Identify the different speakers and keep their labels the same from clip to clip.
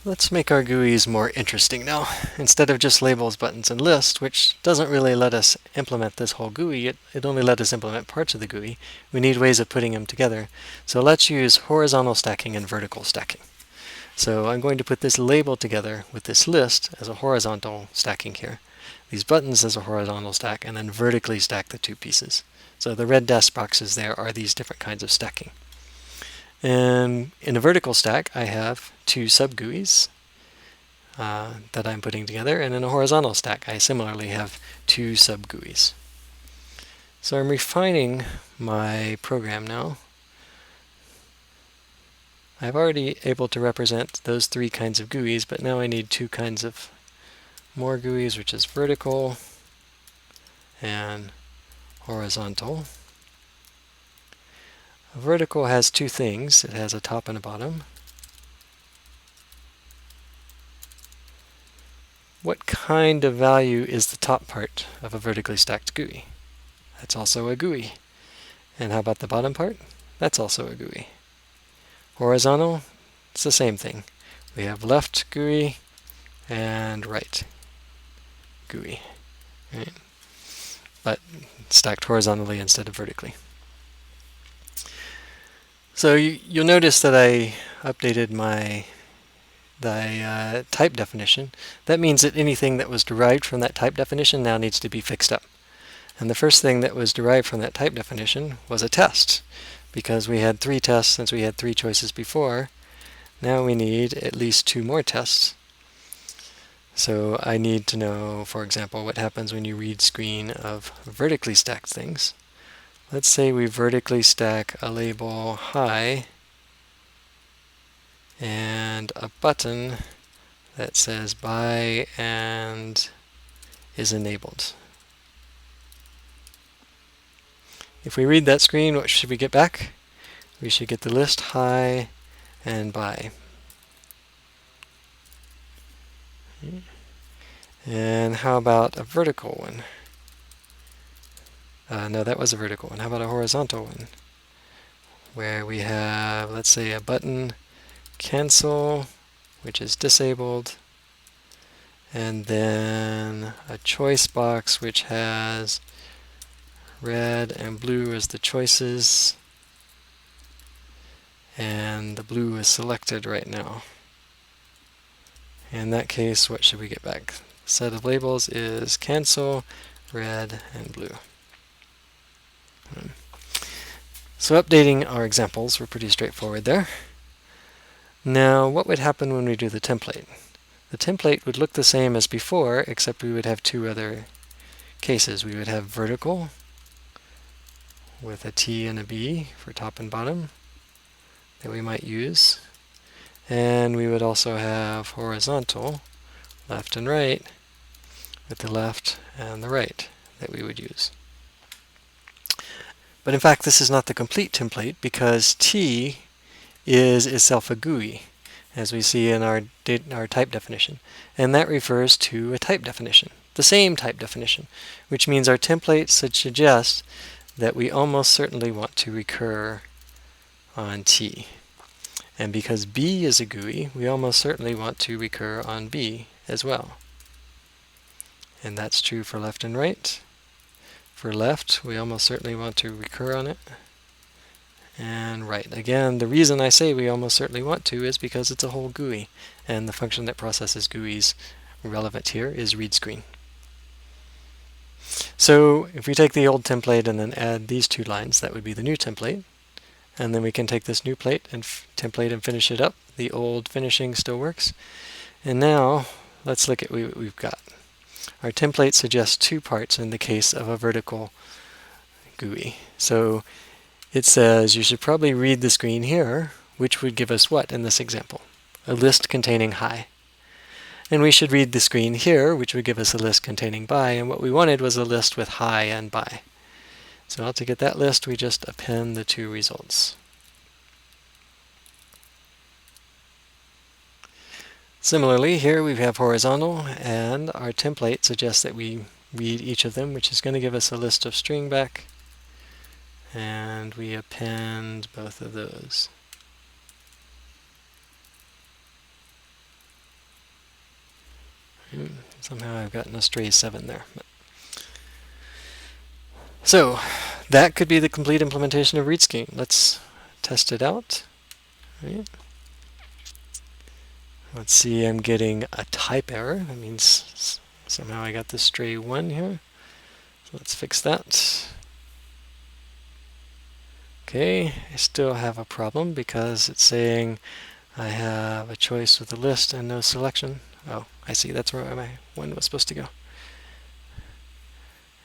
Speaker 1: Let's make our GUIs more interesting now. Instead of just labels, buttons, and lists, which doesn't really let us implement this whole GUI, it only let us implement parts of the GUI, we need ways of putting them together. So let's use horizontal stacking and vertical stacking. So I'm going to put this label together with this list as a horizontal stacking here, these buttons as a horizontal stack, and then vertically stack the two pieces. So the red dash boxes there are these different kinds of stacking. And in a vertical stack, I have two sub-GUIs that I'm putting together, and in a horizontal stack, I similarly have two sub-GUIs. So I'm refining my program now. I've already able to represent those three kinds of GUIs, but now I need two kinds of more GUIs, which is vertical and horizontal. A vertical has two things. It has a top and a bottom. What kind of value is the top part of a vertically stacked GUI? That's also a GUI. And how about the bottom part? That's also a GUI. Horizontal, it's the same thing. We have left GUI and right GUI, right? But stacked horizontally instead of vertically. So you'll notice that I updated my type definition. That means that anything that was derived from that type definition now needs to be fixed up. And the first thing that was derived from that type definition was a test. Because we had 3 tests since we had 3 choices before, now we need at least 2 more tests. So I need to know, for example, what happens when you read screen of vertically stacked things. Let's say we vertically stack a label hi and a button that says buy and is enabled. If we read that screen, what should we get back? We should get the list hi and buy. And how about a vertical one? No, that was a vertical one. How about a horizontal one? Where we have, let's say, a button cancel, which is disabled, and then a choice box which has red and blue as the choices, and the blue is selected right now. In that case, what should we get back? The set of labels is cancel, red, and blue. So updating our examples were pretty straightforward there. Now, what would happen when we do the template? The template would look the same as before, except we would have 2 other cases. We would have vertical with a T and a B for top and bottom that we might use. And we would also have horizontal, left and right, with the left and the right that we would use. But in fact, this is not the complete template because T is itself a GUI, as we see in our type definition. And that refers to a type definition, the same type definition, which means our template should suggest that we almost certainly want to recur on T. And because B is a GUI, we almost certainly want to recur on B as well. And that's true for left and right. For left, we almost certainly want to recur on it. And right. Again, the reason I say we almost certainly want to is because it's a whole GUI, and the function that processes GUIs relevant here is readScreen. So if we take the old template and then add these 2 lines, that would be the new template. And then we can take this new template and finish it up. The old finishing still works. And now, let's look at what we've got. Our template suggests 2 parts in the case of a vertical GUI. So it says you should probably read the screen here, which would give us what in this example? A list containing hi. And we should read the screen here, which would give us a list containing buy, and what we wanted was a list with hi and buy. So now to get that list, we just append the 2 results. Similarly, here we have horizontal, and our template suggests that we read each of them, which is going to give us a list of string back, and we append both of those. Somehow I've gotten a stray 7 there. So that could be the complete implementation of readScheme. Let's test it out. Right. Let's see, I'm getting a type error. That means somehow I got this stray 1 here. So let's fix that. Okay, I still have a problem because it's saying I have a choice with a list and no selection. Oh, I see, that's where my 1 was supposed to go.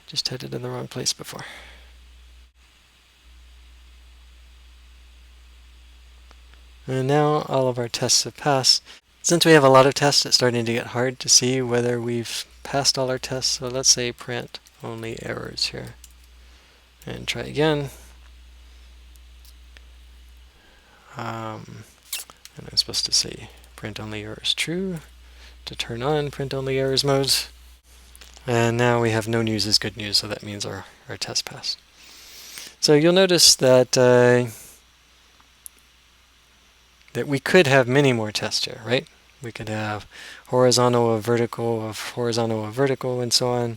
Speaker 1: Just had it in the wrong place before. And now all of our tests have passed. Since we have a lot of tests, it's starting to get hard to see whether we've passed all our tests. So let's say print only errors here. And try again. And I'm supposed to say print only errors true to turn on print only errors modes. And now we have no news is good news, so that means our test passed. So you'll notice that that we could have many more tests here, right? We could have horizontal of vertical of horizontal of vertical and so on.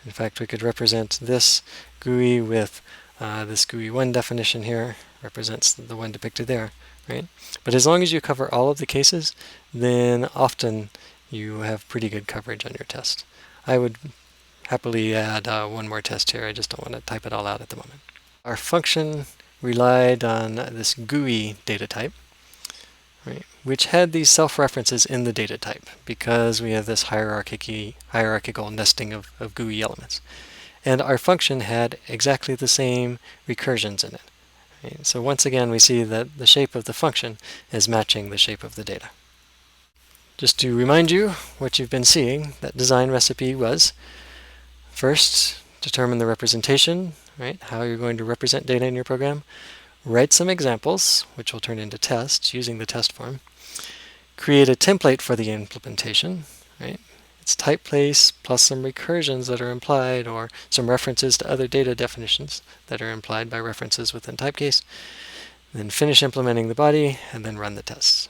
Speaker 1: In fact, we could represent this GUI with this GUI1 definition here, represents the one depicted there, right? But as long as you cover all of the cases, then often you have pretty good coverage on your test. I would happily add one more test here. I just don't want to type it all out at the moment. Our function relied on this GUI data type, right, which had these self-references in the data type because we have this hierarchical nesting of GUI elements. And our function had exactly the same recursions in it. Right? So once again, we see that the shape of the function is matching the shape of the data. Just to remind you what you've been seeing, that design recipe was first, determine the representation, right, how you're going to represent data in your program. Write some examples, which will turn into tests using the test form. Create a template for the implementation, right? It's type place plus some recursions that are implied or some references to other data definitions that are implied by references within type case. Then finish implementing the body and then run the tests.